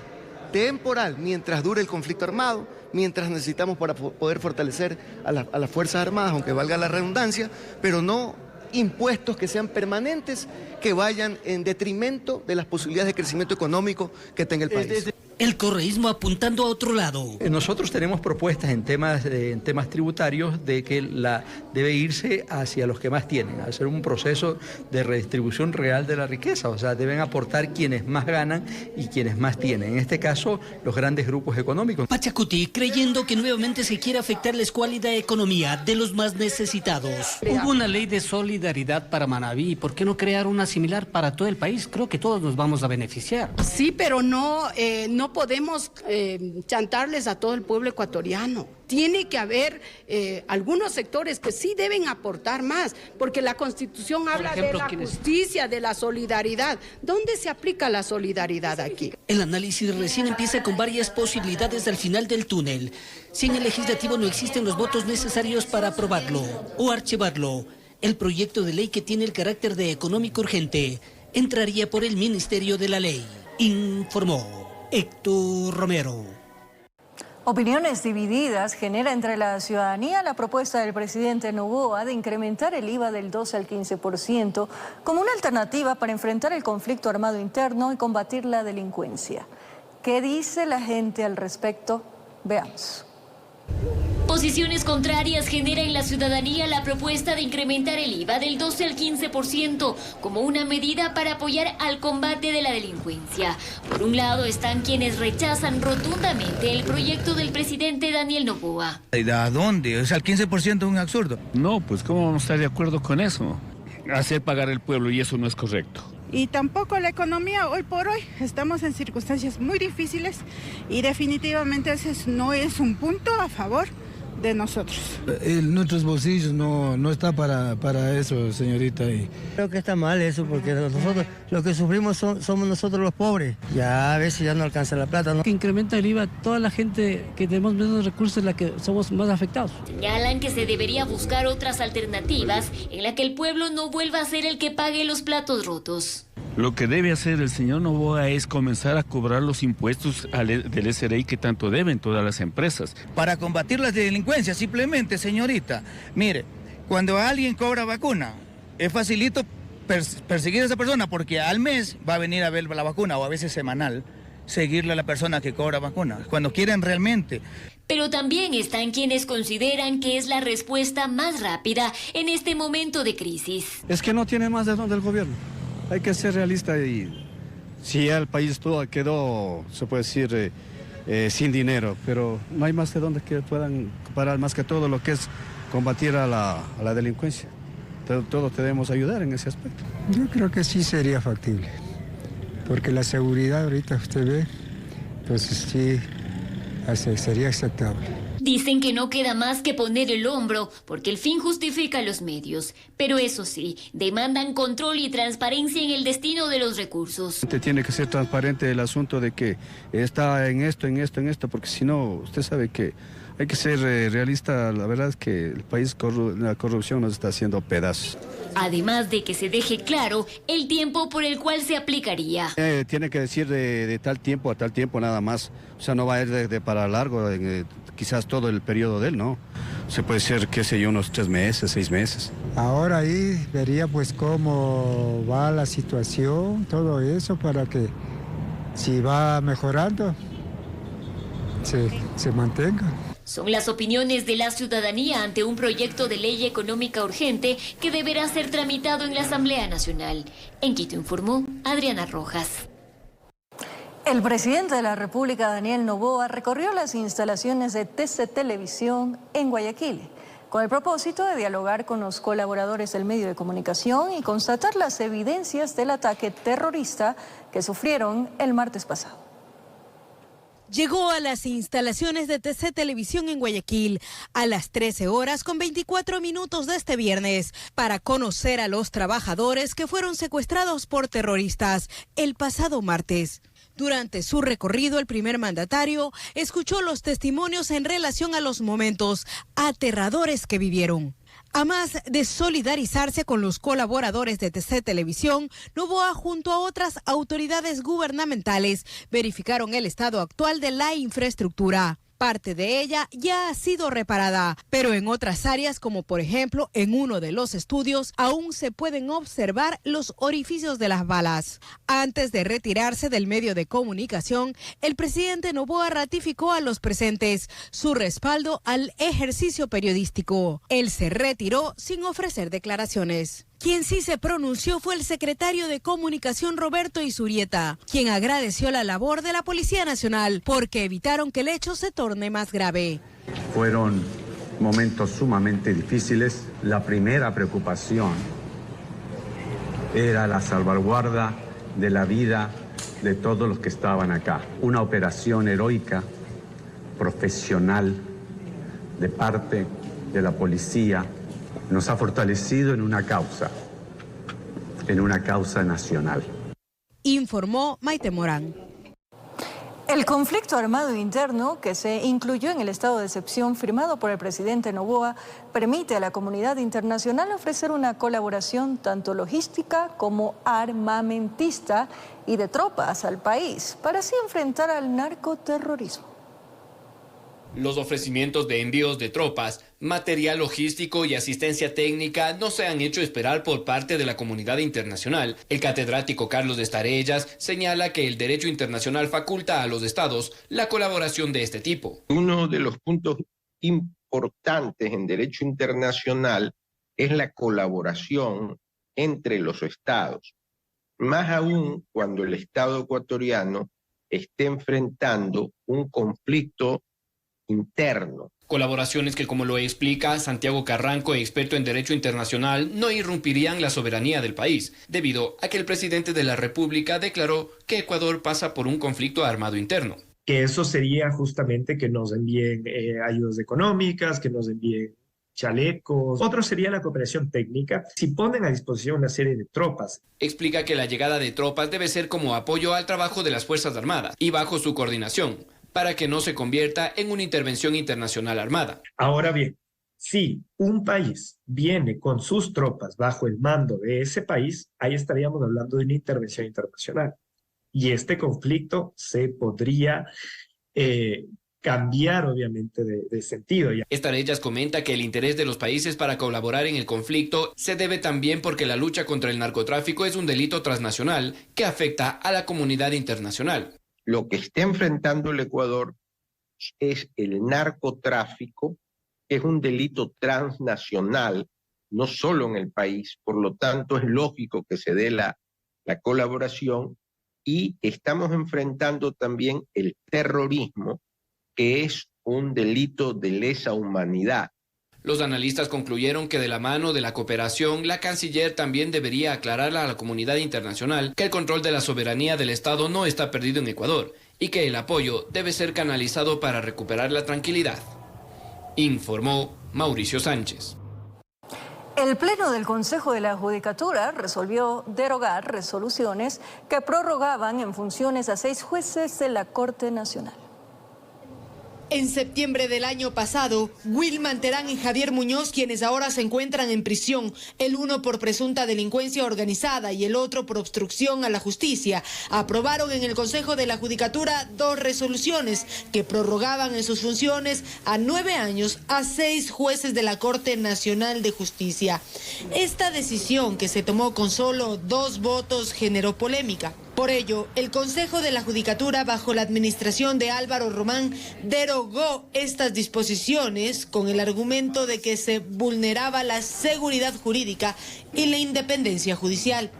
mientras dure el conflicto armado, mientras necesitamos para poder fortalecer a las Fuerzas Armadas, aunque valga la redundancia, pero no impuestos que sean permanentes, que vayan en detrimento de las posibilidades de crecimiento económico que tenga el país. El correísmo apuntando a otro lado. Nosotros tenemos propuestas en temas tributarios de que debe irse hacia los que más tienen, hacer un proceso de redistribución real de la riqueza, o sea, deben aportar quienes más ganan y quienes más tienen, en este caso los grandes grupos económicos. Pachacuti creyendo que nuevamente se quiere afectar la escuálida economía de los más necesitados. Hubo una ley de solidaridad para Manabí, ¿por qué no crear una similar para todo el país? Creo que todos nos vamos a beneficiar. Sí, pero no podemos chantarles a todo el pueblo ecuatoriano. Tiene que haber algunos sectores que sí deben aportar más, porque la Constitución habla de la justicia, de la solidaridad. ¿Dónde se aplica la solidaridad aquí? El análisis recién empieza con varias posibilidades al final del túnel. Si en el legislativo no existen los votos necesarios para aprobarlo o archivarlo, el proyecto de ley, que tiene el carácter de económico urgente, entraría por el Ministerio de la Ley, informó Héctor Romero. Opiniones divididas genera entre la ciudadanía la propuesta del presidente Noboa de incrementar el IVA del 12 al 15% como una alternativa para enfrentar el conflicto armado interno y combatir la delincuencia. ¿Qué dice la gente al respecto? Veamos. Posiciones contrarias genera en la ciudadanía la propuesta de incrementar el IVA del 12 al 15% como una medida para apoyar al combate de la delincuencia. Por un lado están quienes rechazan rotundamente el proyecto del presidente Daniel Noboa. ¿A dónde? O sea, el 15% es un absurdo. No, pues ¿cómo vamos a estar de acuerdo con eso? Hacer pagar el pueblo, y eso no es correcto. Y tampoco la economía hoy por hoy. Estamos en circunstancias muy difíciles y definitivamente ese no es un punto a favor de nosotros. Nuestros bolsillos no está para eso, señorita. Y creo que está mal eso, porque nosotros lo que sufrimos somos nosotros los pobres. Ya a veces ya no alcanza la plata, ¿no? Que incrementa el IVA, toda la gente que tenemos menos recursos es la que somos más afectados. Señalan que se debería buscar otras alternativas en las que el pueblo no vuelva a ser el que pague los platos rotos. Lo que debe hacer el señor Noboa es comenzar a cobrar los impuestos del SRI que tanto deben todas las empresas. Para combatir la delincuencia, simplemente, señorita, mire, cuando alguien cobra vacuna, es facilito perseguir a esa persona porque al mes va a venir a ver la vacuna o a veces semanal, seguirle a la persona que cobra vacuna, cuando quieren realmente. Pero también están quienes consideran que es la respuesta más rápida en este momento de crisis. es que no tiene más de dónde el gobierno. Hay que ser realista y si ya el país todo quedó, se puede decir, sin dinero, pero no hay más de dónde que puedan parar más que todo lo que es combatir a la delincuencia. Todos debemos ayudar en ese aspecto. Yo creo que sí sería factible, porque la seguridad ahorita usted ve, entonces sí sería aceptable. Dicen que no queda más que poner el hombro, porque el fin justifica los medios. Pero eso sí, demandan control y transparencia en el destino de los recursos. Tiene que ser transparente el asunto de que está en esto, porque si no, usted sabe que hay que ser realista. La verdad es que el país, la corrupción nos está haciendo pedazos. Además de que se deje claro el tiempo por el cual se aplicaría. Tiene que decir de tal tiempo a tal tiempo nada más. O sea, no va a ir de para largo, quizás todo el periodo de él, ¿no? Se puede ser, qué sé yo, unos 3 meses, 6 meses. Ahora ahí vería pues cómo va la situación, todo eso, para que si va mejorando, se mantenga. Son las opiniones de la ciudadanía ante un proyecto de ley económica urgente que deberá ser tramitado en la Asamblea Nacional. En Quito informó Adriana Rojas. El presidente de la República, Daniel Noboa, recorrió las instalaciones de TC Televisión en Guayaquil, con el propósito de dialogar con los colaboradores del medio de comunicación y constatar las evidencias del ataque terrorista que sufrieron el martes pasado. Llegó a las instalaciones de TC Televisión en Guayaquil a las 13 horas con 24 minutos de este viernes para conocer a los trabajadores que fueron secuestrados por terroristas el pasado martes. Durante su recorrido, el primer mandatario escuchó los testimonios en relación a los momentos aterradores que vivieron. A más de solidarizarse con los colaboradores de TC Televisión, Noboa junto a otras autoridades gubernamentales verificaron el estado actual de la infraestructura. Parte de ella ya ha sido reparada, pero en otras áreas, como por ejemplo en uno de los estudios, aún se pueden observar los orificios de las balas. Antes de retirarse del medio de comunicación, el presidente Noboa ratificó a los presentes su respaldo al ejercicio periodístico. Él se retiró sin ofrecer declaraciones. Quien sí se pronunció fue el secretario de Comunicación Roberto Izurieta, quien agradeció la labor de la Policía Nacional porque evitaron que el hecho se torne más grave. Fueron momentos sumamente difíciles. La primera preocupación era la salvaguarda de la vida de todos los que estaban acá. Una operación heroica, profesional, de parte de la policía, nos ha fortalecido en una causa nacional. Informó Maite Morán. El conflicto armado interno que se incluyó en el estado de excepción firmado por el presidente Noboa permite a la comunidad internacional ofrecer una colaboración tanto logística como armamentista y de tropas al país para así enfrentar al narcoterrorismo. Los ofrecimientos de envíos de tropas, material logístico y asistencia técnica no se han hecho esperar por parte de la comunidad internacional. El catedrático Carlos de Estarellas señala que el derecho internacional faculta a los estados la colaboración de este tipo. Uno de los puntos importantes en derecho internacional es la colaboración entre los estados, más aún cuando el Estado ecuatoriano esté enfrentando un conflicto interno. Colaboraciones que, como lo explica Santiago Carranco, experto en derecho internacional, no irrumpirían la soberanía del país, debido a que el presidente de la República declaró que Ecuador pasa por un conflicto armado interno. Que eso sería justamente que nos envíen ayudas económicas, que nos envíen chalecos. Otro sería la cooperación técnica, si ponen a disposición una serie de tropas. Explica que la llegada de tropas debe ser como apoyo al trabajo de las Fuerzas Armadas y bajo su coordinación, para que no se convierta en una intervención internacional armada. Ahora bien, si un país viene con sus tropas bajo el mando de ese país, ahí estaríamos hablando de una intervención internacional. Y este conflicto se podría cambiar, obviamente, de sentido. Estarellas comenta que el interés de los países para colaborar en el conflicto se debe también porque la lucha contra el narcotráfico es un delito transnacional que afecta a la comunidad internacional. Lo que está enfrentando el Ecuador es el narcotráfico, que es un delito transnacional, no solo en el país, por lo tanto es lógico que se dé la colaboración, y estamos enfrentando también el terrorismo, que es un delito de lesa humanidad. Los analistas concluyeron que de la mano de la cooperación, la canciller también debería aclarar a la comunidad internacional que el control de la soberanía del Estado no está perdido en Ecuador y que el apoyo debe ser canalizado para recuperar la tranquilidad. Informó Mauricio Sánchez. El Pleno del Consejo de la Judicatura resolvió derogar resoluciones que prorrogaban en funciones a 6 jueces de la Corte Nacional. En septiembre del año pasado, Wilman Terán y Javier Muñoz, quienes ahora se encuentran en prisión, el uno por presunta delincuencia organizada y el otro por obstrucción a la justicia, aprobaron en el Consejo de la Judicatura 2 resoluciones que prorrogaban en sus funciones a 9 años a 6 jueces de la Corte Nacional de Justicia. Esta decisión, que se tomó con solo 2 votos, generó polémica. Por ello, el Consejo de la Judicatura, bajo la administración de Álvaro Román, derogó estas disposiciones con el argumento de que se vulneraba la seguridad jurídica y la independencia judicial.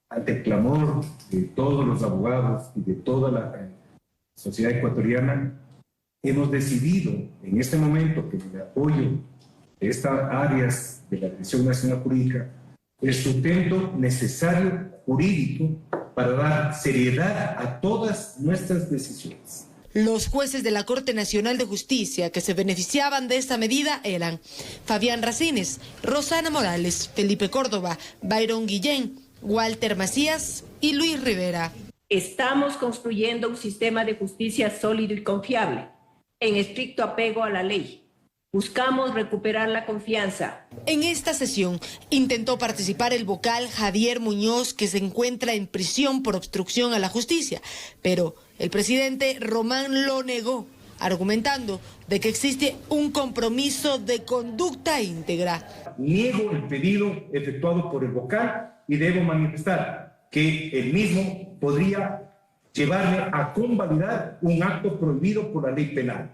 Ante el clamor de todos los abogados y de toda la sociedad ecuatoriana, hemos decidido en este momento que el apoyo de estas áreas de la Dirección Nacional Jurídica, el sustento necesario jurídico para dar seriedad a todas nuestras decisiones. Los jueces de la Corte Nacional de Justicia que se beneficiaban de esta medida eran Fabián Racines, Rosana Morales, Felipe Córdoba, Byron Guillén, Walter Macías y Luis Rivera. Estamos construyendo un sistema de justicia sólido y confiable, en estricto apego a la ley. Buscamos recuperar la confianza. En esta sesión intentó participar el vocal Javier Muñoz, que se encuentra en prisión por obstrucción a la justicia, pero el presidente Román lo negó, argumentando de que existe un compromiso de conducta íntegra. Niego el pedido efectuado por el vocal y debo manifestar que el mismo podría llevarme a convalidar un acto prohibido por la ley penal.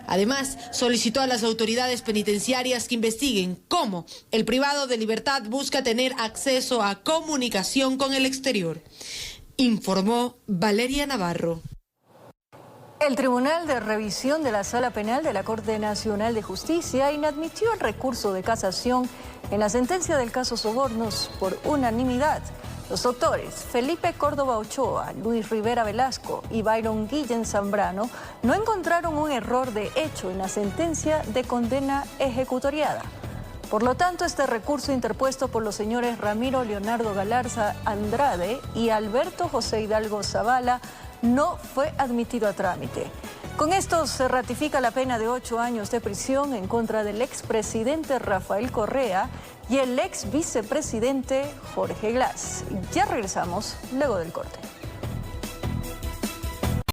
Además, solicitó a las autoridades penitenciarias que investiguen cómo el privado de libertad busca tener acceso a comunicación con el exterior. Informó Valeria Navarro. El Tribunal de Revisión de la Sala Penal de la Corte Nacional de Justicia inadmitió el recurso de casación en la sentencia del caso Sobornos por unanimidad. Los doctores Felipe Córdoba Ochoa, Luis Rivera Velasco y Byron Guillén Zambrano no encontraron un error de hecho en la sentencia de condena ejecutoriada. Por lo tanto, este recurso interpuesto por los señores Ramiro Leonardo Galarza Andrade y Alberto José Hidalgo Zavala no fue admitido a trámite. Con esto se ratifica la pena de 8 años de prisión en contra del expresidente Rafael Correa y el ex vicepresidente Jorge Glass. Ya regresamos luego del corte.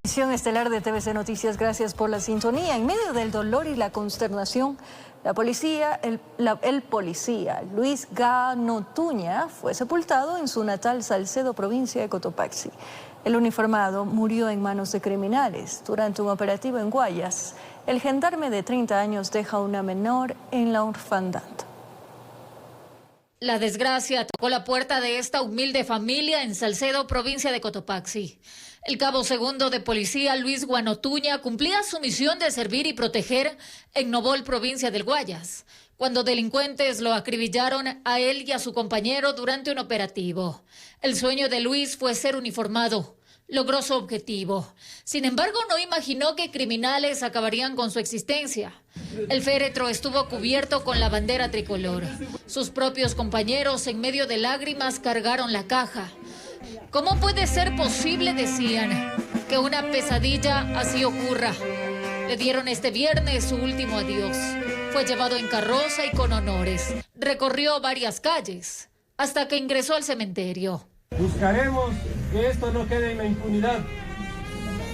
Edición estelar de TVC Noticias, gracias por la sintonía. En medio del dolor y la consternación, el policía Luis Guanotuña fue sepultado en su natal Salcedo, provincia de Cotopaxi. El uniformado murió en manos de criminales durante un operativo en Guayas. El gendarme de 30 años deja a una menor en la orfandad. La desgracia tocó la puerta de esta humilde familia en Salcedo, provincia de Cotopaxi. El cabo segundo de policía Luis Guanotuña cumplía su misión de servir y proteger en Novol, provincia del Guayas, cuando delincuentes lo acribillaron a él y a su compañero durante un operativo. El sueño de Luis fue ser uniformado. Logró su objetivo. Sin embargo, no imaginó que criminales acabarían con su existencia. El féretro estuvo cubierto con la bandera tricolor. Sus propios compañeros, en medio de lágrimas, cargaron la caja. ¿Cómo puede ser posible, decían, que una pesadilla así ocurra? Le dieron este viernes su último adiós. Fue llevado en carroza y con honores. Recorrió varias calles hasta que ingresó al cementerio. Buscaremos que esto no quede en la impunidad.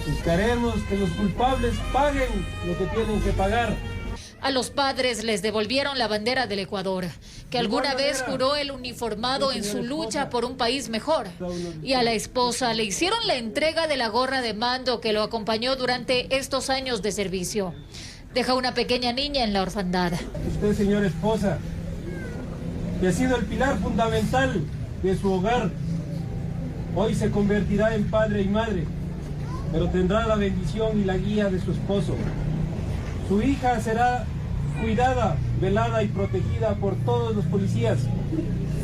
Buscaremos que los culpables paguen lo que tienen que pagar. A los padres les devolvieron la bandera del Ecuador, que alguna vez juró el uniformado en su lucha por un país mejor. Y a la esposa le hicieron la entrega de la gorra de mando que lo acompañó durante estos años de servicio. Deja una pequeña niña en la orfandad. Usted, señora esposa, que ha sido el pilar fundamental de su hogar, hoy se convertirá en padre y madre, pero tendrá la bendición y la guía de su esposo. Su hija será cuidada, velada y protegida por todos los policías.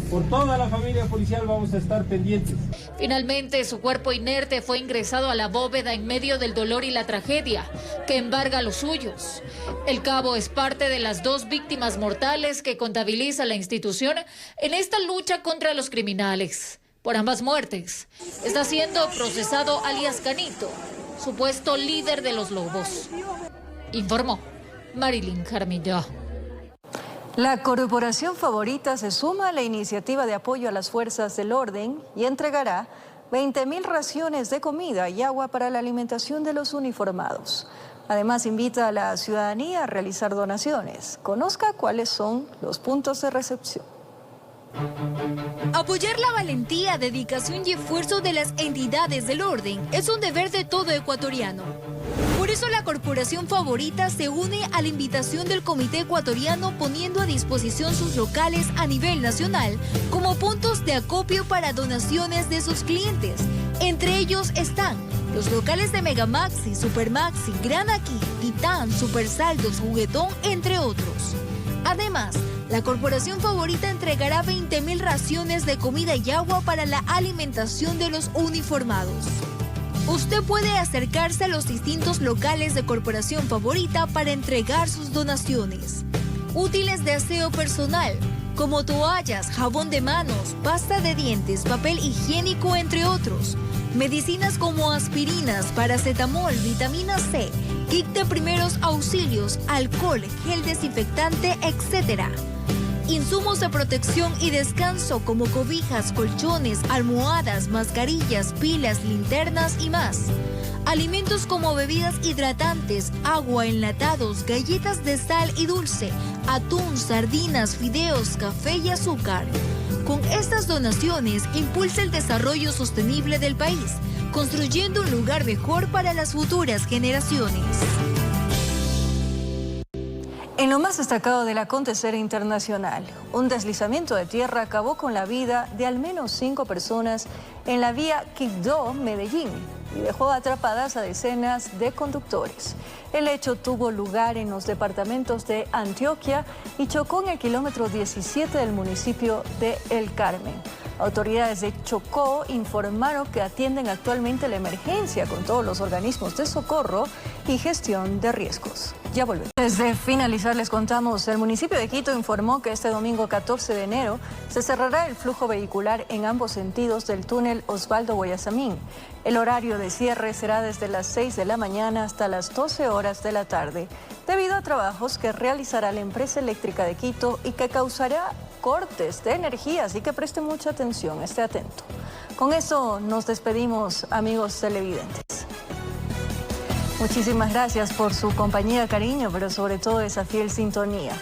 Por toda la familia policial vamos a estar pendientes. Finalmente, su cuerpo inerte fue ingresado a la bóveda en medio del dolor y la tragedia que embarga a los suyos. El cabo es parte de las 2 víctimas mortales que contabiliza la institución en esta lucha contra los criminales. Por ambas muertes está siendo procesado alias Canito, supuesto líder de los Lobos. Informó Marilyn Jaramillo. La Corporación Favorita se suma a la iniciativa de apoyo a las fuerzas del orden y entregará 20.000 raciones de comida y agua para la alimentación de los uniformados. Además, invita a la ciudadanía a realizar donaciones. Conozca cuáles son los puntos de recepción. Apoyar la valentía, dedicación y esfuerzo de las entidades del orden es un deber de todo ecuatoriano. Por eso la Corporación Favorita se une a la invitación del Comité Ecuatoriano, poniendo a disposición sus locales a nivel nacional como puntos de acopio para donaciones de sus clientes. Entre ellos están los locales de Megamaxi, Supermaxi, Gran Aquí, Titán, Supersaldos, Juguetón, entre otros. Además, la Corporación Favorita entregará 20.000 raciones de comida y agua para la alimentación de los uniformados. Usted puede acercarse a los distintos locales de Corporación Favorita para entregar sus donaciones. Útiles de aseo personal, como toallas, jabón de manos, pasta de dientes, papel higiénico, entre otros. Medicinas como aspirinas, paracetamol, vitamina C, kit de primeros auxilios, alcohol, gel desinfectante, etc. Insumos de protección y descanso como cobijas, colchones, almohadas, mascarillas, pilas, linternas y más. Alimentos como bebidas hidratantes, agua, enlatados, galletas de sal y dulce, atún, sardinas, fideos, café y azúcar. Con estas donaciones, impulsa el desarrollo sostenible del país, construyendo un lugar mejor para las futuras generaciones. En lo más destacado del acontecer internacional, un deslizamiento de tierra acabó con la vida de al menos 5 personas en la vía Quibdó-Medellín y dejó atrapadas a decenas de conductores. El hecho tuvo lugar en los departamentos de Antioquia y chocó en el kilómetro 17 del municipio de El Carmen. Autoridades de Chocó informaron que atienden actualmente la emergencia con todos los organismos de socorro y gestión de riesgos. Ya volvemos. Desde finalizar les contamos, el municipio de Quito informó que este domingo 14 de enero se cerrará el flujo vehicular en ambos sentidos del túnel Osvaldo Guayasamín. El horario de cierre será desde las 6 de la mañana hasta las 12 horas de la tarde, debido a trabajos que realizará la empresa eléctrica de Quito y que causará cortes de energía, así que preste mucha atención, esté atento. Con eso nos despedimos, amigos televidentes. Muchísimas gracias por su compañía, cariño, pero sobre todo esa fiel sintonía.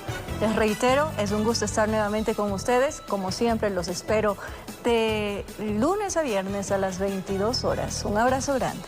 Les reitero, es un gusto estar nuevamente con ustedes. Como siempre, los espero de lunes a viernes a las 22 horas. Un abrazo grande.